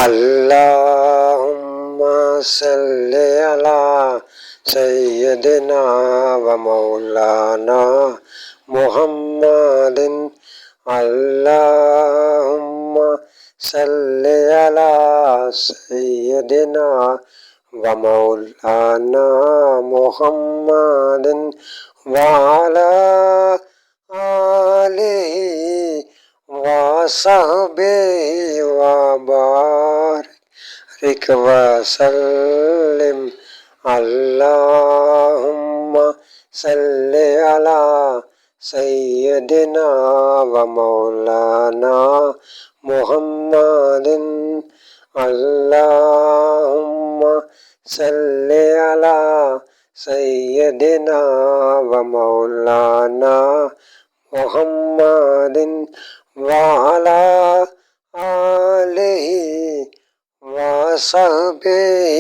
اللهم صل على سيدنا ومولانا محمد. اللهم صل على سيدنا ومولانا محمد وعلى آله وصحبه وبارك وسلم. اللهم صل على سيدنا ومولانا محمد. اللهم صل على سيدنا ومولانا محمد وعلى آله وصحبه